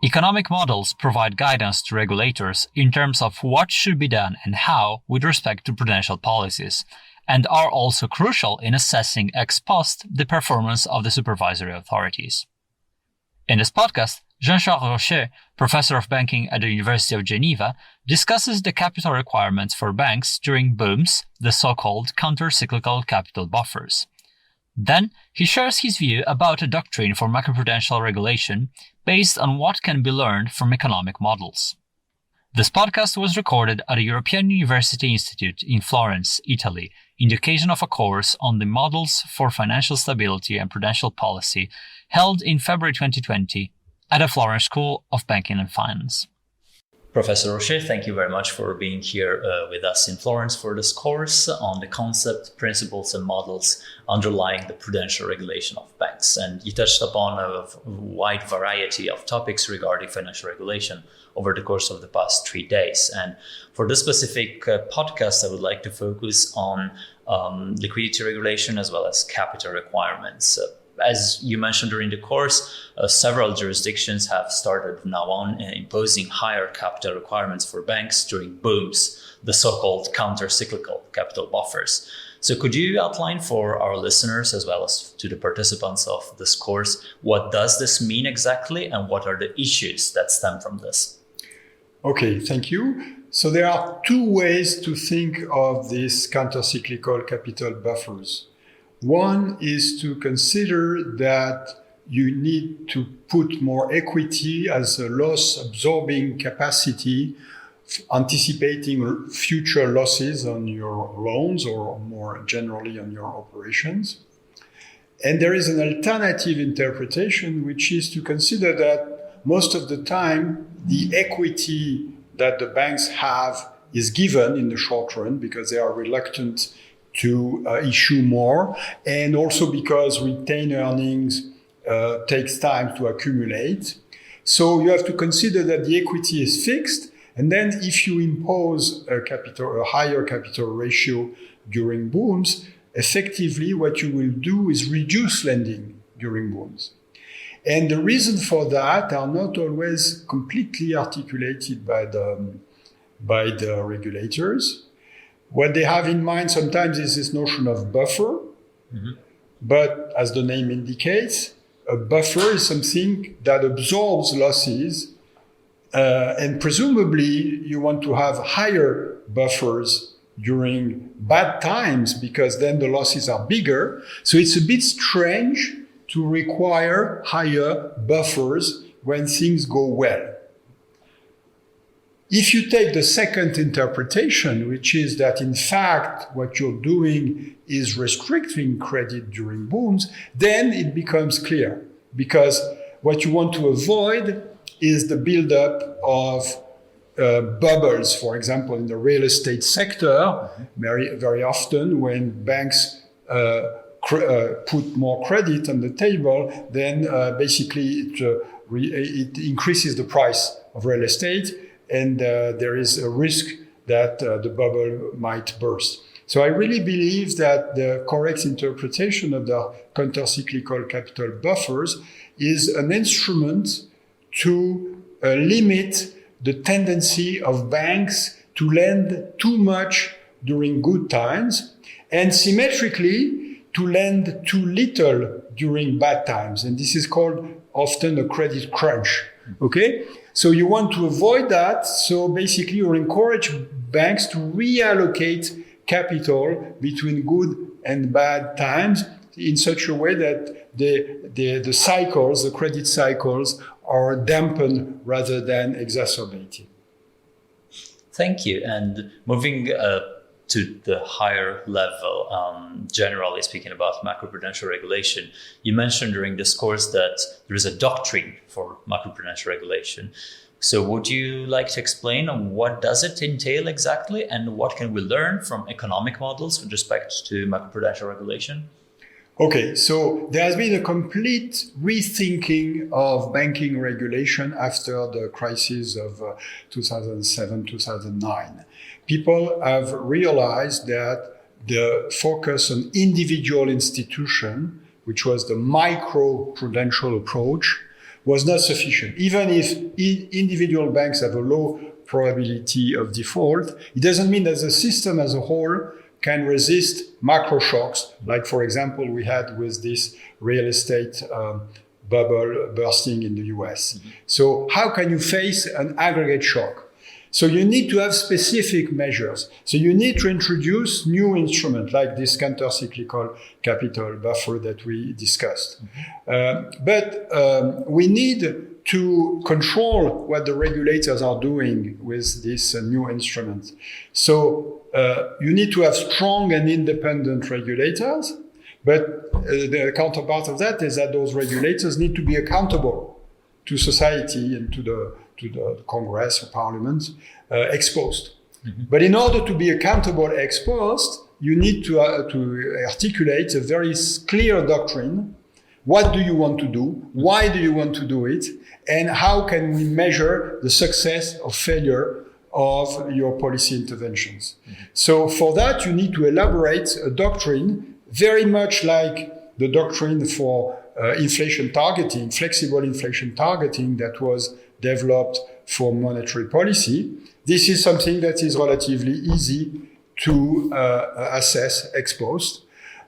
Economic models provide guidance to regulators in terms of what should be done and how with respect to prudential policies, and are also crucial in assessing ex post the performance of the supervisory authorities. In this podcast, Jean-Charles Rochet, professor of banking at the University of Geneva, discusses the capital requirements for banks during booms, the so-called countercyclical capital buffers. Then, he shares his view about a doctrine for macroprudential regulation based on what can be learned from economic models. This podcast was recorded at the European University Institute in Florence, Italy, in the occasion of a course on the Models for Financial Stability and Prudential Policy held in February 2020 at the Florence School of Banking and Finance. Professor Rochet, thank you very much for being here with us in Florence for this course on the concept, principles, and models underlying the prudential regulation of banks. And you touched upon a wide variety of topics regarding financial regulation over the course of the past 3 days. And for this specific podcast, I would like to focus on liquidity regulation as well as capital requirements. As you mentioned during the course, several jurisdictions have started from now on imposing higher capital requirements for banks during booms, the so-called counter-cyclical capital buffers. So could you outline for our listeners as well as to the participants of this course, what does this mean exactly and what are the issues that stem from this? Okay, thank you. So there are two ways to think of these counter-cyclical capital buffers. One is to consider that you need to put more equity as a loss-absorbing capacity, anticipating future losses on your loans or more generally on your operations. And there is an alternative interpretation, which is to consider that most of the time, the equity that the banks have is given in the short run because they are reluctant to issue more, and also because retained earnings takes time to accumulate. So you have to consider that the equity is fixed, and then if you impose a higher capital ratio during booms, effectively what you will do is reduce lending during booms. And the reason for that are not always completely articulated by the regulators. What they have in mind sometimes is this notion of buffer, but as the name indicates, a buffer is something that absorbs losses, and presumably you want to have higher buffers during bad times because then the losses are bigger. So it's a bit strange to require higher buffers when things go well. If you take the second interpretation, which is that in fact what you're doing is restricting credit during booms, then it becomes clear. Because what you want to avoid is the buildup of bubbles, for example, in the real estate sector. Very often when banks put more credit on the table, then basically it increases the price of real estate. And there is a risk that the bubble might burst. So I really believe that the correct interpretation of the countercyclical capital buffers is an instrument to limit the tendency of banks to lend too much during good times and symmetrically to lend too little during bad times. And this is called often a credit crunch. Okay? So you want to avoid that. So basically you encourage banks to reallocate capital between good and bad times in such a way that the cycles, the credit cycles, are dampened rather than exacerbated. Thank you. And moving to the higher level, generally speaking about macroprudential regulation, you mentioned during this course that there is a doctrine for macroprudential regulation. So would you like to explain what does it entail exactly and what can we learn from economic models with respect to macroprudential regulation? Okay, so there has been a complete rethinking of banking regulation after the crisis of 2007-2009. People have realized that the focus on individual institution, which was the macroprudential approach, was not sufficient. Even if individual banks have a low probability of default, it doesn't mean that the system as a whole can resist macro shocks, like, for example, we had with this real estate bubble bursting in the US. So how can you face an aggregate shock? So you need to have specific measures. So you need to introduce new instruments like this countercyclical capital buffer that we discussed. But we need to control what the regulators are doing with this new instrument. So you need to have strong and independent regulators, but the counterpart of that is that those regulators need to be accountable to society and to the Congress or Parliament exposed. But in order to be accountable exposed, you need to articulate a very clear doctrine. What do you want to do? Why do you want to do it? And how can we measure the success or failure of your policy interventions? So for that, you need to elaborate a doctrine very much like the doctrine for inflation targeting, flexible inflation targeting that was developed for monetary policy. This is something that is relatively easy to assess ex post.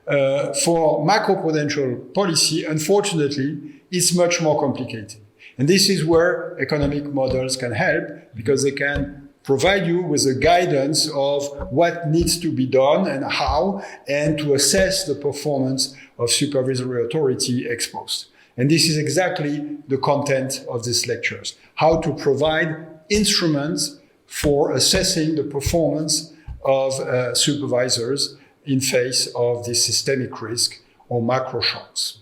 For macroprudential policy, unfortunately, it's much more complicated. And this is where economic models can help, because they can provide you with a guidance of what needs to be done and how, and to assess the performance of supervisory authority ex post. And this is exactly the content of these lectures, how to provide instruments for assessing the performance of supervisors in face of this systemic risk or macro shocks.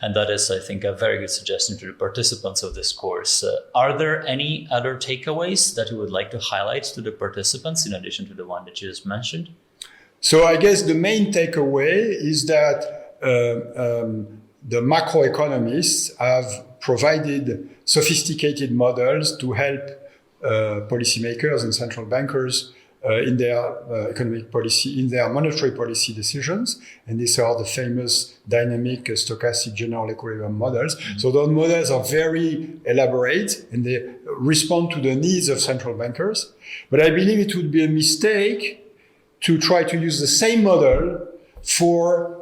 And that is, I think, a very good suggestion to the participants of this course. Are there any other takeaways that you would like to highlight to the participants in addition to the one that you just mentioned? So I guess the main takeaway is that the macroeconomists have provided sophisticated models to help policymakers and central bankers in their economic policy, in their monetary policy decisions. And these are the famous dynamic stochastic general equilibrium models. So those models are very elaborate and they respond to the needs of central bankers. But I believe it would be a mistake to try to use the same model for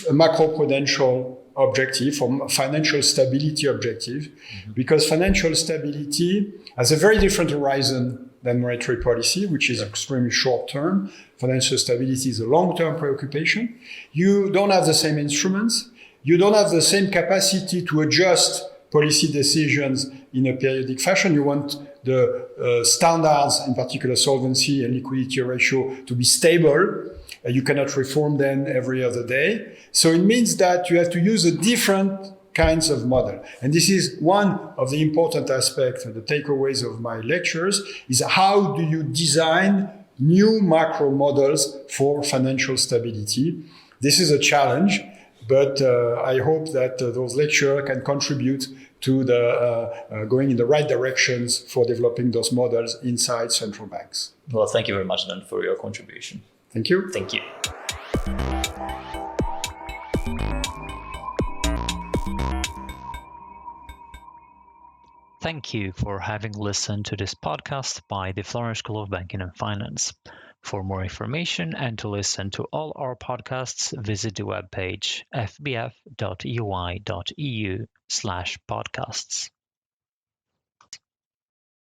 a macroprudential objective, for financial stability objective, because financial stability has a very different horizon than monetary policy, which is extremely short term. Financial stability is a long-term preoccupation. You don't have the same instruments. You don't have the same capacity to adjust policy decisions in a periodic fashion. You want the standards, in particular solvency and liquidity ratio, to be stable. You cannot reform them every other day. So it means that you have to use a different kinds of model. And this is one of the important aspects, the takeaways of my lectures, is how do you design new macro models for financial stability? This is a challenge, but I hope that those lectures can contribute to the going in the right directions for developing those models inside central banks. Well, thank you very much then for your contribution. Thank you. Thank you. Thank you for having listened to this podcast by the Florence School of Banking and Finance. For more information and to listen to all our podcasts, visit the webpage fbf.ui.eu/podcasts.